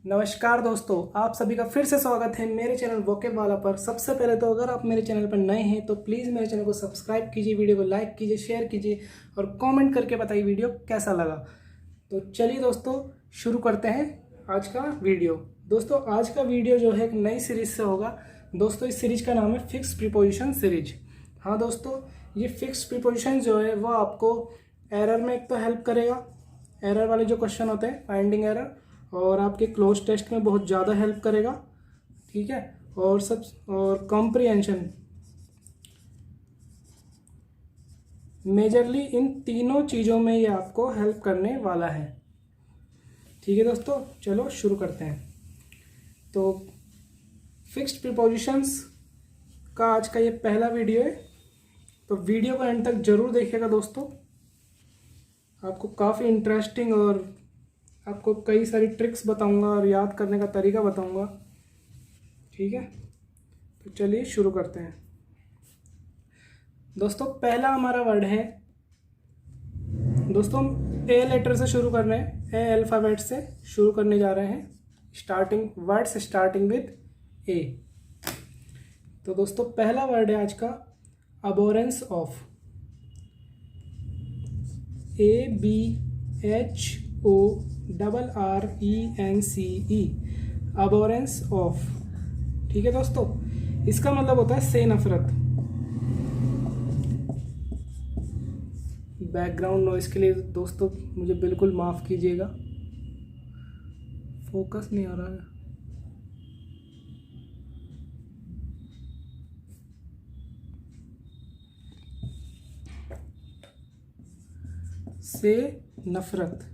नमस्कार दोस्तों, आप सभी का फिर से स्वागत है मेरे चैनल वोकेब वाला पर। सबसे पहले तो अगर आप मेरे चैनल पर नए हैं तो प्लीज़ मेरे चैनल को सब्सक्राइब कीजिए, वीडियो को लाइक कीजिए, शेयर कीजिए और कमेंट करके बताइए वीडियो कैसा लगा। तो चलिए दोस्तों, शुरू करते हैं आज का वीडियो। दोस्तों आज का वीडियो जो है एक नई सीरीज से होगा। दोस्तों इस सीरीज का नाम है फिक्स प्रीपोजिशन सीरीज। हाँ दोस्तों, ये फिक्स प्रीपोजिशन जो है वो आपको एरर में एक तो हेल्प करेगा, एरर वाले जो क्वेश्चन होते हैं फाइंडिंग एरर, और आपके क्लोज टेस्ट में बहुत ज़्यादा हेल्प करेगा। ठीक है, और कॉम्प्रिहेंशन मेजरली इन तीनों चीज़ों में ये आपको हेल्प करने वाला है। ठीक है दोस्तों, चलो शुरू करते हैं। तो फिक्स्ड प्रीपोजिशंस का आज का ये पहला वीडियो है, तो वीडियो को एंड तक जरूर देखिएगा दोस्तों। आपको काफ़ी इंटरेस्टिंग और आपको कई सारी ट्रिक्स बताऊंगा और याद करने का तरीका बताऊंगा। ठीक है, तो चलिए शुरू करते हैं। दोस्तों पहला हमारा वर्ड है, दोस्तों ए लेटर से शुरू कर रहे हैं, ए अल्फ़ाबेट से शुरू करने जा रहे हैं। Starting words starting with A. तो दोस्तों पहला वर्ड है आज का abhorrence of. ABHORRENCE, abhorrence of. ठीक है दोस्तों, इसका मतलब होता है से नफरत। बैकग्राउंड नॉइस के लिए दोस्तों मुझे बिल्कुल माफ़ कीजिएगा, फोकस नहीं आ रहा है। से नफरत।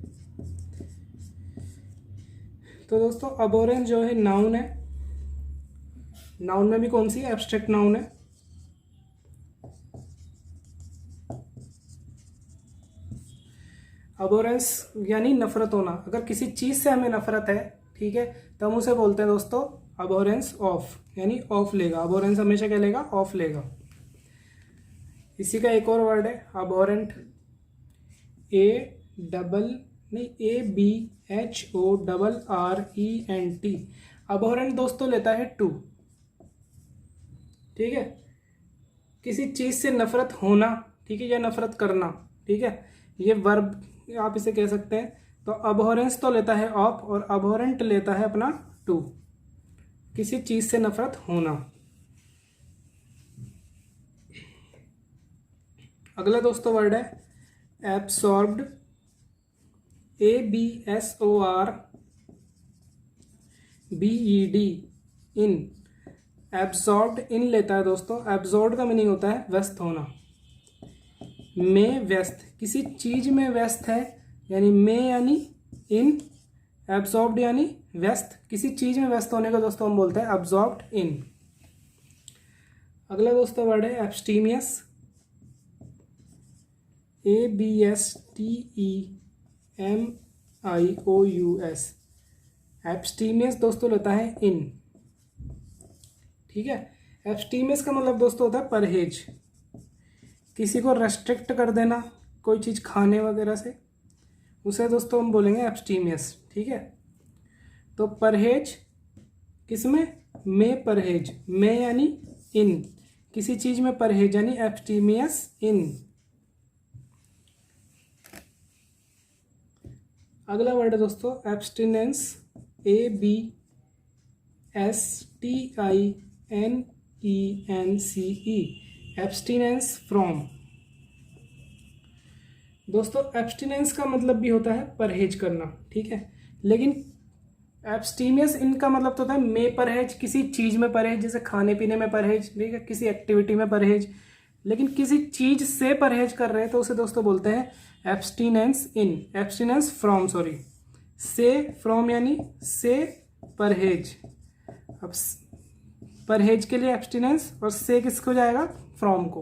तो दोस्तों अबोरेंस जो है नाउन है, नाउन में भी कौन सी एब्स्ट्रैक्ट नाउन है। अबोरेंस यानी नफरत होना। अगर किसी चीज से हमें नफरत है, ठीक है, तो हम उसे बोलते हैं दोस्तों अबोरेंस ऑफ, यानी ऑफ लेगा। अबोरेंस हमेशा क्या लेगा? ऑफ लेगा। इसी का एक और वर्ड है अबोरेंट। ABHORRENT। अबोरेंट दोस्तों लेता है टू। ठीक है, किसी चीज से नफरत होना, ठीक है, या नफरत करना। ठीक है, ये वर्ब आप इसे कह सकते हैं। तो अबोरेंस तो लेता है ऑफ और अबोरेंट लेता है अपना टू, किसी चीज से नफरत होना। अगला दोस्तों वर्ड है एब्सॉर्ब्ड। ABSORBED, इन। एब्सॉर्ब्ड इन लेता है दोस्तों। एब्सॉर्ब्ड का मीनिंग होता है व्यस्त होना। में व्यस्त, किसी चीज में व्यस्त है, यानी में यानी इन, एब्सॉर्ब्ड यानी व्यस्त। किसी चीज में व्यस्त होने को दोस्तों हम बोलते हैं एब्सॉर्ब्ड इन। अगला दोस्तों वर्ड है एब्स्टीमियस। ABSTEMIOUS। एब्स्टीमियस दोस्तों लेता है इन। ठीक है, एब्स्टीमियस का मतलब दोस्तों होता है परहेज। किसी को रेस्ट्रिक्ट कर देना कोई चीज़ खाने वगैरह से, उसे दोस्तों हम बोलेंगे एब्स्टीमियस। ठीक है, तो परहेज किसमें? में परहेज। में यानी इन, किसी चीज़ में परहेज यानी एब्स्टीमियस इन। अगला वर्ड है दोस्तों एब्स्टिनेंस। ABSTINENCE, abstinence from. दोस्तों एब्स्टिनेंस का मतलब भी होता है परहेज करना। ठीक है, लेकिन एब्स्टीमियस इनका मतलब तो होता है में परहेज, किसी चीज में परहेज, जैसे खाने पीने में परहेज, ठीक है, किसी एक्टिविटी में परहेज। लेकिन किसी चीज से परहेज कर रहे हैं तो उसे दोस्तों बोलते हैं abstinence in, abstinence from, sorry, से फ्रॉम यानी से परहेज। अब परहेज के लिए एब्स्टिनेंस और से किसको जाएगा? फ्रॉम को।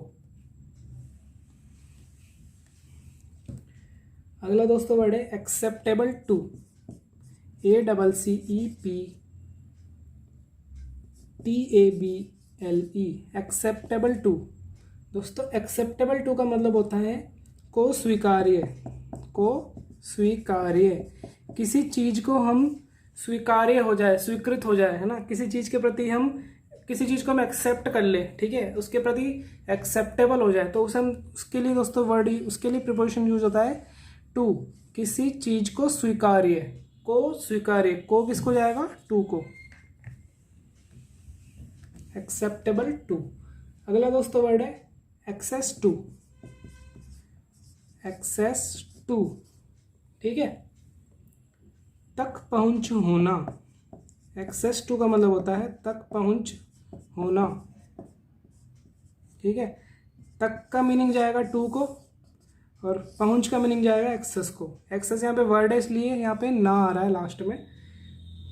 अगला दोस्तों वर्ड है acceptable to. ACCEPTABLE, acceptable to. दोस्तों एक्सेप्टेबल टू का मतलब होता है को स्वीकार्य। को स्वीकार्य, किसी चीज को हम स्वीकार्य हो जाए, स्वीकृत हो जाए, है ना, किसी चीज़ के प्रति हम, किसी चीज़ को हम एक्सेप्ट कर ले, ठीक है, उसके प्रति एक्सेप्टेबल हो जाए, तो उसे हम, उसके लिए दोस्तों वर्ड, उसके लिए प्रिपोजिशन यूज होता है टू। किसी चीज को स्वीकार्य, को स्वीकार्य, को किसको जाएगा, टू को, एक्सेप्टेबल टू। अगला दोस्तों वर्ड है एक्सेस टू, एक्सेस टू, ठीक है, तक पहुंच होना। एक्सेस टू का मतलब होता है तक पहुंच होना, ठीक है। तक का मीनिंग जाएगा टू को, और पहुंच का मीनिंग जाएगा एक्सेस को। एक्सेस यहाँ पे वर्ड है इसलिए यहाँ पे ना आ रहा है लास्ट में,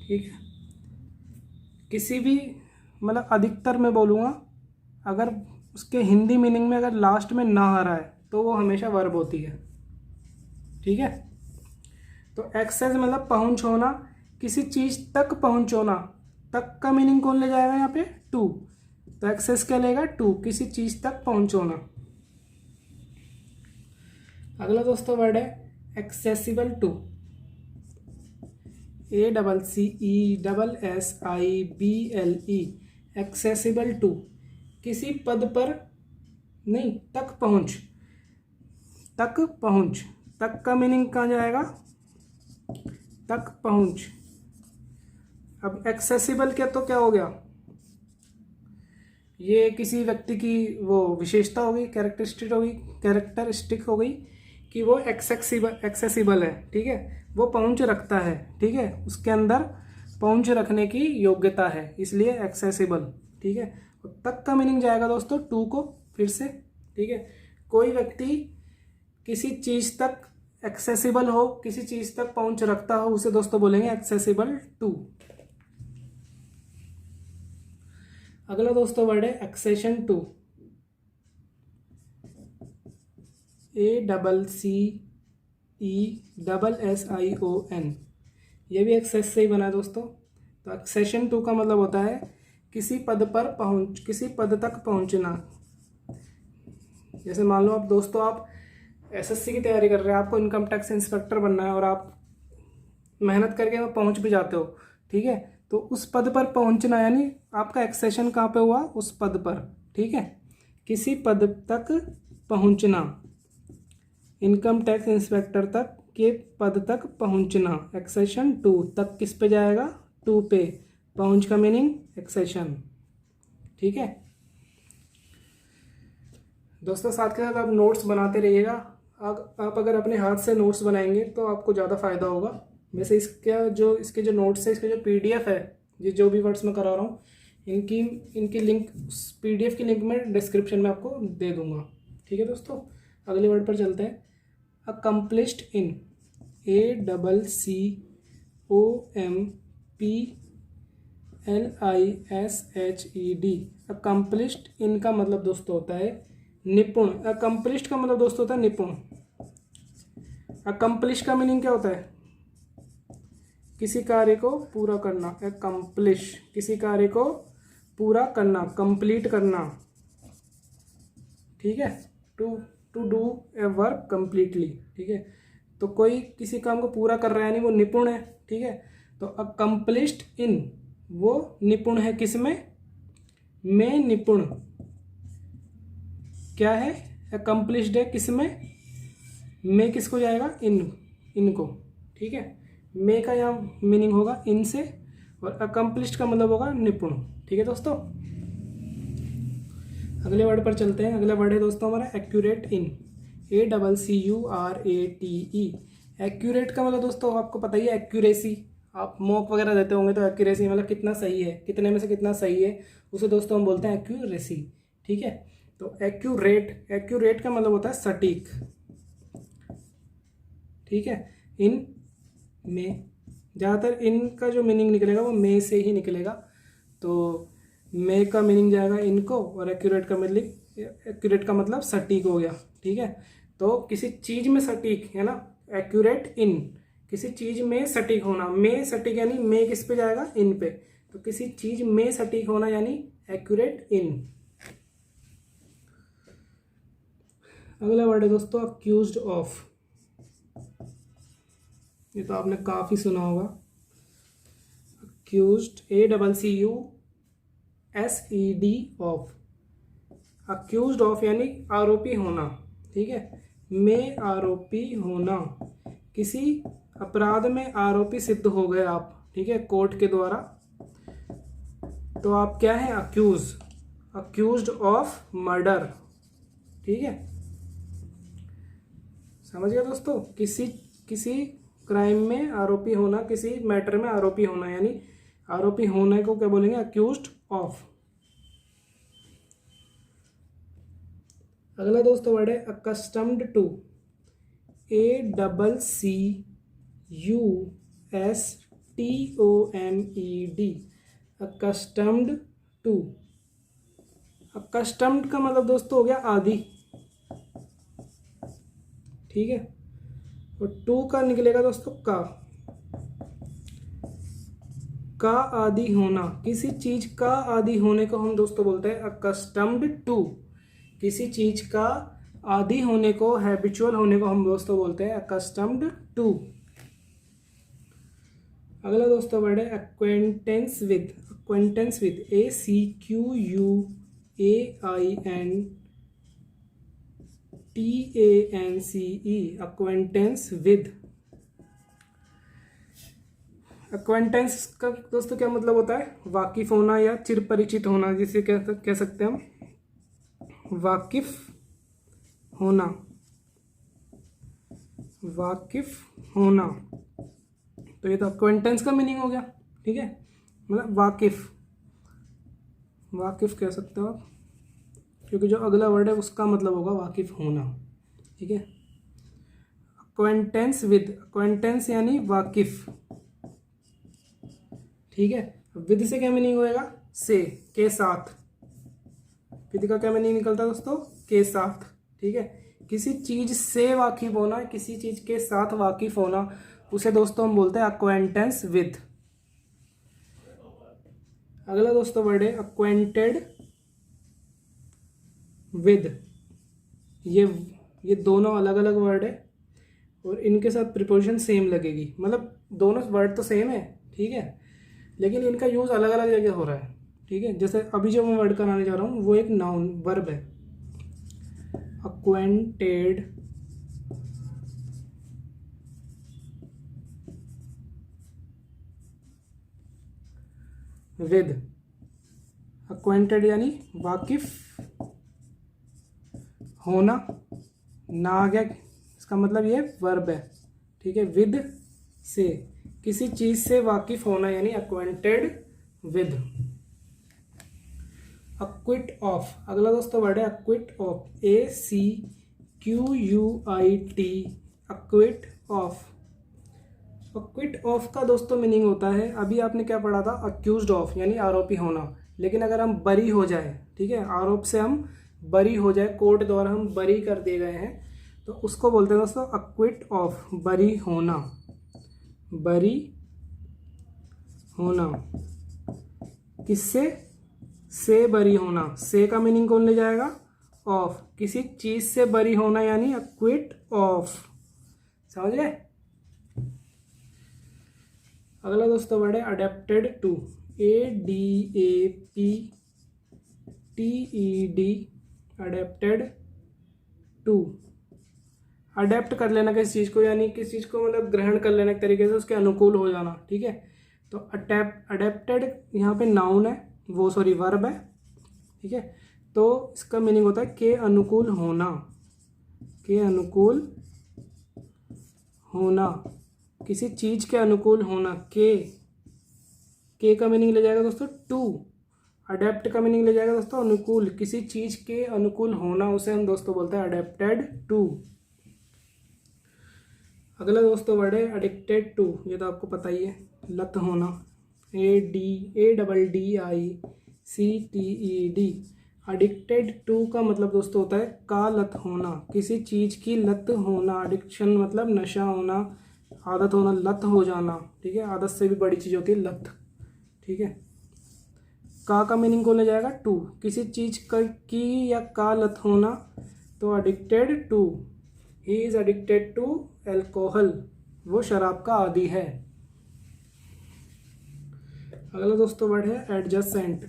ठीक है। किसी भी, मतलब अधिकतर मैं बोलूँगा, अगर उसके हिंदी मीनिंग में अगर लास्ट में ना आ रहा है तो वो हमेशा वर्ब होती है, ठीक है। तो एक्सेस मतलब पहुंच होना, किसी चीज तक पहुंच होना। तक का मीनिंग कौन ले जाएगा यहाँ पे, टू, तो एक्सेस क्या लेगा, टू, किसी चीज तक पहुंच होना। अगला दोस्तों वर्ड है accessible to, ACCESSIBLE, accessible to, किसी पद पर, नहीं, तक पहुंच, तक पहुंच, तक का मीनिंग कहाँ जाएगा, तक पहुंच। अब एक्सेसिबल क्या, तो क्या हो गया, ये किसी व्यक्ति की वो विशेषता होगी, कैरेक्टरिस्टिक हो गई कि वो एक्सेसिबल है, ठीक है, वो पहुंच रखता है, ठीक है, उसके अंदर पहुंच रखने की योग्यता है, इसलिए एक्सेसिबल, ठीक है। और तक का मीनिंग जाएगा दोस्तों टू को, फिर से, ठीक है। कोई व्यक्ति किसी चीज तक एक्सेसिबल हो, किसी चीज तक पहुंच रखता हो, उसे दोस्तों बोलेंगे एक्सेसिबल टू। अगला दोस्तों वर्ड है एक्सेशन टू, ACCESSION, ये भी एक्सेस से ही बना है दोस्तों। तो एक्सेशन टू का मतलब होता है किसी पद पर पहुंच, किसी पद तक पहुंचना। जैसे मान लो आप दोस्तों, आप SSC की तैयारी कर रहे हैं, आपको इनकम टैक्स इंस्पेक्टर बनना है और आप मेहनत करके वहाँ पहुंच भी जाते हो, ठीक है, तो उस पद पर पहुंचना यानी आपका एक्सेशन कहाँ पे हुआ, उस पद पर, ठीक है। किसी पद तक पहुंचना, इनकम टैक्स इंस्पेक्टर तक के पद तक पहुंचना, एक्सेशन टू, तक किस पे जाएगा, टू पे, पहुंच का मीनिंग एक्सेशन, ठीक है। दोस्तों साथ के साथ आप नोट्स बनाते रहिएगा। आप अगर अपने हाथ से नोट्स बनाएंगे तो आपको ज़्यादा फायदा होगा। वैसे इसके जो नोट्स है, इसके जो PDF है, ये जो भी वर्ड्स मैं करा रहा हूँ, इनकी लिंक, PDF की लिंक मैं डिस्क्रिप्शन में आपको दे दूंगा, ठीक है दोस्तों। अगले वर्ड पर चलते हैं, अकम्प्लिश्ड इन, ACCOMPLISHED, अकम्प्लिश्ड इन का मतलब दोस्तों होता है निपुण। अकम्प्लिश्ड का मतलब दोस्तों होता है निपुण। अकम्प्लिश का मीनिंग क्या होता है, किसी कार्य को पूरा करना। अकम्प्लिश, किसी कार्य को पूरा करना, कंप्लीट करना, ठीक है, to do a work completely, ठीक है। तो कोई किसी काम को पूरा कर रहा है यानी वो निपुण है, ठीक है। तो अकम्प्लिश्ड इन, वो निपुण है किसमें, में निपुण, क्या है, अकम्प्लिश्ड है किसमें, में किसको जाएगा, इनको, ठीक है। मे का यहाँ मीनिंग होगा इन से, और अकम्प्लिश्ड का मतलब होगा निपुण, ठीक है दोस्तों। अगले वर्ड पर चलते हैं। अगला वर्ड है दोस्तों हमारा एक्यूरेट इन, ACCURATE। एक्यूरेट का मतलब दोस्तों आपको पता ही है, एक्यूरेसी। आप मॉक वगैरह देते होंगे तो एक्यूरेसी मतलब कितना सही है, कितने में से कितना सही है, उसे दोस्तों हम बोलते हैं एक्यूरेसी, ठीक है। तो एक्यूरेट का मतलब होता है सटीक, ठीक है। इन में, ज़्यादातर इन का जो मीनिंग निकलेगा वो मे से ही निकलेगा, तो मे का मीनिंग जाएगा इनको, और एक्यूरेट का मतलब सटीक हो गया, ठीक है। तो किसी चीज़ में सटीक है ना, एक्यूरेट इन, किसी चीज़ में सटीक होना। मे सटीक यानी मे किस पे जाएगा, इन पे, तो किसी चीज़ में सटीक होना यानी एक्यूरेट इन। अगला वर्ड है दोस्तों अक्यूज्ड ऑफ, ये तो आपने काफ़ी सुना होगा। Accused, ACCUSED of, accused of यानी आरोपी होना, ठीक है, में आरोपी होना, किसी अपराध में आरोपी सिद्ध हो गए आप, ठीक है, कोर्ट के द्वारा, तो आप क्या है, अक्यूज्ड ऑफ मर्डर, ठीक है, समझ गए दोस्तों। किसी क्राइम में आरोपी होना, किसी मैटर में आरोपी होना, यानी आरोपी होने को क्या बोलेंगे, अक्यूज्ड ऑफ। अगला दोस्तों वर्ड है accustomed to, ACCUSTOMED, accustomed to. अकस्टम्ड का मतलब दोस्तों हो गया आदि, ठीक है, और टू का निकलेगा दोस्तों का आदि होना, किसी चीज का आदि होने को हम दोस्तों बोलते हैं अकस्टम्ड टू, किसी चीज का आदि होने को, हैबिचुअल होने को हम दोस्तों बोलते हैं अकस्टम्ड टू। अगला दोस्तों वर्ड है acquaintance with, acquaintance with, ACQUAINTANCE, acquaintance with. Acquaintance का दोस्तों क्या मतलब होता है, वाकिफ होना या चिर परिचित होना, जिसे कह सकते हैं हम वाकिफ होना, वाकिफ होना। तो ये तो एक्वेंटेंस का मीनिंग हो गया, ठीक है, मतलब वाकिफ, वाकिफ कह सकते हो आप, क्योंकि जो अगला वर्ड है उसका मतलब होगा वाकिफ होना, ठीक है। एक्वेंटेंस विद, एक्वेंटेंस यानी वाकिफ, ठीक है। विद से क्या मीनिंग होएगा, से, के साथ, विद का क्या मीनिंग निकलता है दोस्तों, के साथ, ठीक है। किसी चीज से वाकिफ होना, किसी चीज के साथ वाकिफ होना, उसे दोस्तों हम बोलते हैं एक्वेंटेंस विद। अगला दोस्तों वर्ड है एक्वेंटेड विद। ये दोनों अलग अलग वर्ड है और इनके साथ प्रीपोजिशन सेम लगेगी, मतलब दोनों वर्ड तो सेम है, ठीक है, लेकिन इनका यूज अलग अलग जगह हो रहा है, ठीक है। जैसे अभी जो मैं वर्ड कराने जा रहा हूँ वो एक नाउन वर्ब है, एक्वेंटेड विद, एक्वेंटेड यानी वाकिफ होना, ना आ गया, इसका मतलब ये वर्ब है, ठीक है। विद से, किसी चीज से वाकिफ होना यानी एक्वेंटेड विद। अक्विट ऑफ, अगला दोस्तों वर्ड है अक्विट ऑफ, ACQUIT, अक्विट ऑफ। अक्विट ऑफ का दोस्तों मीनिंग होता है, अभी आपने क्या पढ़ा था, अक्यूज्ड ऑफ यानी आरोपी होना, लेकिन अगर हम बरी हो जाए, ठीक है, आरोप से हम बरी हो जाए, कोर्ट द्वारा हम बरी कर दिए गए हैं, तो उसको बोलते हैं दोस्तों अक्विट ऑफ, बरी होना, बरी होना। किससे, से बरी होना, से का मीनिंग कौन ले जाएगा, ऑफ, किसी चीज से बरी होना यानी अक्विट ऑफ, समझ गए। अगला दोस्तों वर्ड है adapted to, ADAPTED, adapted to. Adapt कर लेना किसी चीज को, यानी किसी चीज को मतलब ग्रहण कर लेना एक तरीके से, उसके अनुकूल हो जाना, ठीक है। तो अडेप्टेड यहाँ पे नाउन है, वो सॉरी वर्ब है, ठीक है। तो इसका मीनिंग होता है के अनुकूल होना, के अनुकूल होना, किसी चीज के अनुकूल होना, के का मीनिंग ले जाएगा दोस्तों टू, अडेप्ट का मीनिंग ले जाएगा दोस्तों अनुकूल, किसी चीज के अनुकूल होना, उसे हम दोस्तों बोलते हैं अडेप्टेड टू। अगला दोस्तों वर्ड है एडिक्टेड टू, ये तो आपको पता ही है, लत होना, ADDICTED, एडिक्टेड टू का मतलब दोस्तों होता है का लत होना, किसी चीज की लत होना, एडिक्शन मतलब नशा होना, आदत होना, लत हो जाना, ठीक है, आदत से भी बड़ी चीज होती है लत, ठीक है। का मीनिंग को ले जाएगा टू, किसी चीज की या का लत होना, तो addicted to, he is addicted to alcohol, वो शराब का आदी है। अगला दोस्तों वर्ड है एडजेसेंट,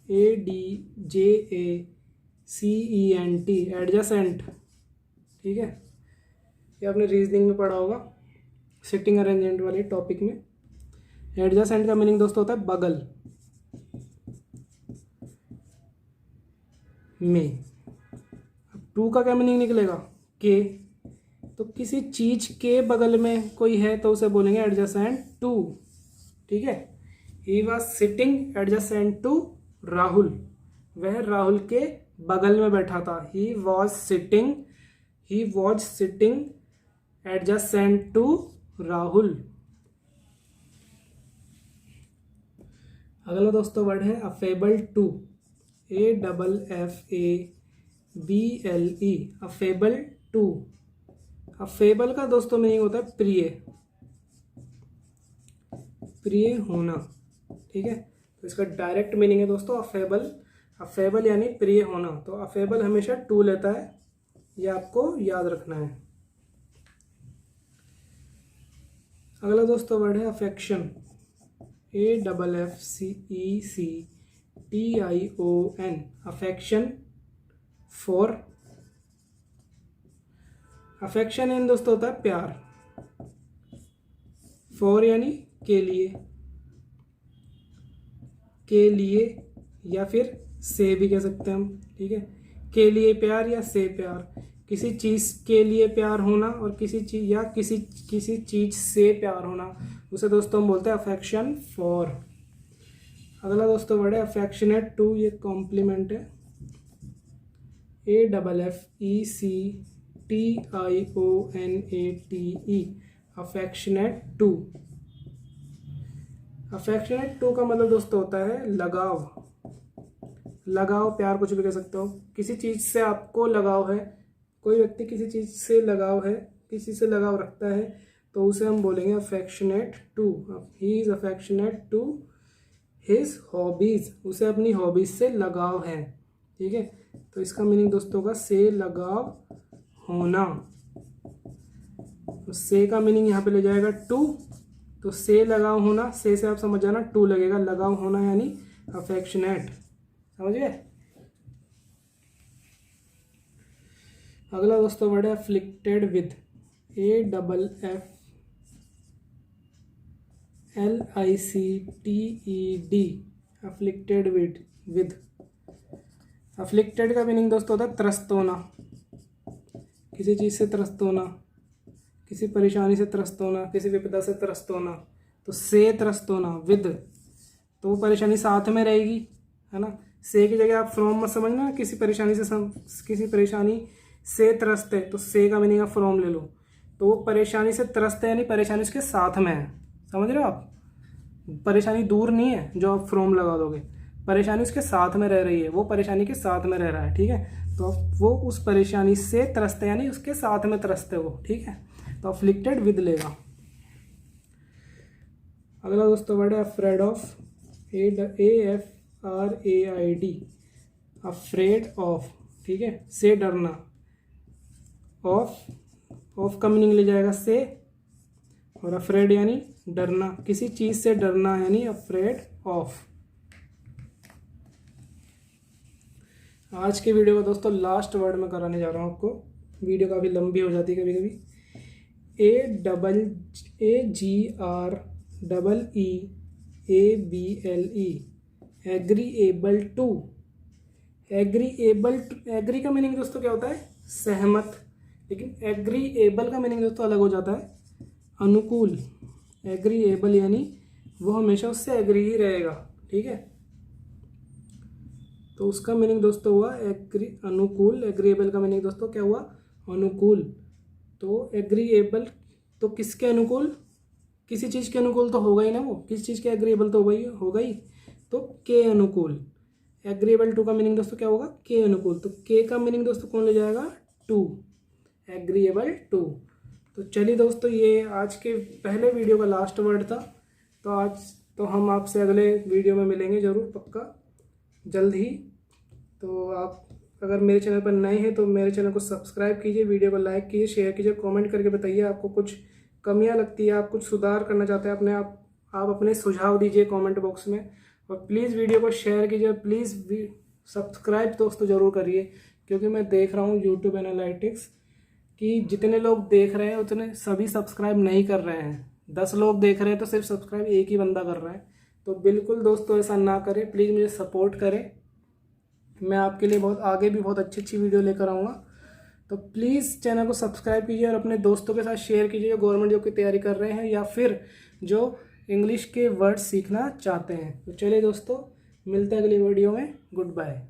ADJACENT, एडजेसेंट। ठीक है, ये आपने रीजनिंग में पढ़ा होगा, सिटिंग अरेंजमेंट वाले टॉपिक में। एडजेसेंट का मीनिंग दोस्तों होता है बगल में। अब टू का क्या मीनिंग निकलेगा? के। तो किसी चीज के बगल में कोई है तो उसे बोलेंगे एडजेसेंट टू। ठीक है, he was sitting adjacent to Rahul, वह राहुल के बगल में बैठा था। He was sitting adjacent to Rahul. अगला दोस्तों वर्ड है affable to, AFFABLE, affable to. अफेबल का दोस्तों मीनिंग होता है प्रिय, प्रिय होना। ठीक है, तो इसका डायरेक्ट मीनिंग है दोस्तों अफेबल, अफेबल यानी प्रिय होना। तो अफेबल हमेशा टू लेता है, ये आपको याद रखना है। अगला दोस्तों वर्ड है affection, AFFCECTION, affection for. Affection इन दोस्तों होता है प्यार, फॉर यानी के लिए या फिर से भी कह सकते हैं हम। ठीक है, के लिए प्यार या से प्यार, किसी चीज के लिए प्यार होना और किसी चीज या किसी चीज से प्यार होना, उसे दोस्तों हम बोलते हैं अफेक्शन फॉर। अगला दोस्तों वर्ड है अफेक्शनेट टू, ये कॉम्प्लीमेंट है, AFFECTIONATE, affectionate to. Affectionate to का मतलब दोस्तों होता है लगाव, लगाव प्यार कुछ भी कह सकते हो। किसी चीज से आपको लगाव है, कोई व्यक्ति किसी चीज से लगाव है, किसी से लगाव रखता है, तो उसे हम बोलेंगे affectionate to. He is affectionate to his hobbies, उसे अपनी हॉबीज से लगाव है। ठीक है, तो इसका मीनिंग दोस्तों का से लगाव होना। तो से का मीनिंग यहाँ पे ले जाएगा टू, तो से लगाव होना, से आप समझ जाना, टू लगेगा, लगाव होना यानी अफेक्शनेट। समझ गए? अगला दोस्तों वर्ड है afflicted with, AFFLICTED, afflicted with. Afflicted का मीनिंग दोस्तों होता है त्रस्त होना, किसी चीज से त्रस्त होना, किसी परेशानी से त्रस्त होना, किसी विपदा से त्रस्त होना। तो से त्रस्त होना, विद तो वो परेशानी साथ में रहेगी, है ना। से की जगह आप फ्रॉम मत समझना, किसी परेशानी से त्रस्त है तो से का मीनिंग आप फ्रॉम ले लो। तो वो परेशानी से त्रस्त है यानी परेशानी उसके साथ में है। समझ रहे हो आप? परेशानी दूर नहीं है जो आप फ्रॉम लगा दोगे, परेशानी उसके साथ में रह रही है, वो परेशानी के साथ में रह रहा है। ठीक है, तो वो उस परेशानी से त्रस्त है यानी उसके साथ में त्रस्त है वो। ठीक है, तो अफ्लिक्टेड विद लेगा। अगला दोस्तों वर्ड है afraid of, AFRAID, afraid of. ठीक है, से डरना, ऑफ का मीनिंग ले जाएगा से, और अफ्रेड यानी डरना, किसी चीज से डरना यानी अफ्रेड ऑफ। आज के वीडियो का दोस्तों लास्ट वर्ड में कराने जा रहा हूँ आपको, वीडियो काफ़ी लंबी हो जाती है कभी कभी। AGREEABLE, agreeable to. एग्री का मीनिंग दोस्तों क्या होता है? सहमत, लेकिन एग्रीएबल का मीनिंग दोस्तों अलग हो जाता है, अनुकूल। एग्रीएबल यानी वो हमेशा उससे एग्री ही रहेगा। ठीक है, तो उसका मीनिंग दोस्तों हुआ अनुकूल। एग्रीएबल का मीनिंग दोस्तों क्या हुआ? अनुकूल। तो एग्रीएबल तो किसके अनुकूल? किसी चीज़ के अनुकूल तो होगा ही ना, वो किसी चीज़ के एग्रीएबल तो होगा ही, तो के अनुकूल। एग्रीएबल टू का मीनिंग दोस्तों क्या होगा? के अनुकूल। तो के का मीनिंग दोस्तों कौन ले जाएगा? To, agreeable to. तो चलिए दोस्तों, ये आज के पहले वीडियो का लास्ट वर्ड था। तो आज तो हम आपसे अगले वीडियो में मिलेंगे ज़रूर, पक्का जल्द ही। तो आप अगर मेरे चैनल पर नए हैं तो मेरे चैनल को सब्सक्राइब कीजिए, वीडियो को लाइक कीजिए, शेयर कीजिए, कमेंट करके बताइए आपको कुछ कमियां लगती है, आप कुछ सुधार करना चाहते हैं अपने आप आप अपने सुझाव दीजिए कमेंट बॉक्स में, और प्लीज़ वीडियो को शेयर कीजिए। प्लीज़ सब्सक्राइब दोस्तों ज़रूर करिए, क्योंकि मैं देख रहा हूँ यूट्यूब एनालिटिक्स कि जितने लोग देख रहे हैं उतने सभी सब्सक्राइब नहीं कर रहे हैं। 10 लोग देख रहे हैं तो सिर्फ सब्सक्राइब एक ही बंदा कर रहा है। तो बिल्कुल दोस्तों ऐसा ना करें, प्लीज़ मुझे सपोर्ट करें। मैं आपके लिए आगे भी बहुत अच्छी अच्छी वीडियो लेकर आऊँगा। तो प्लीज़ चैनल को सब्सक्राइब कीजिए और अपने दोस्तों के साथ शेयर कीजिए जो गवर्नमेंट जॉब की तैयारी कर रहे हैं या फिर जो इंग्लिश के वर्ड सीखना चाहते हैं। तो चलिए दोस्तों, मिलते हैं अगली वीडियो में। Good bye.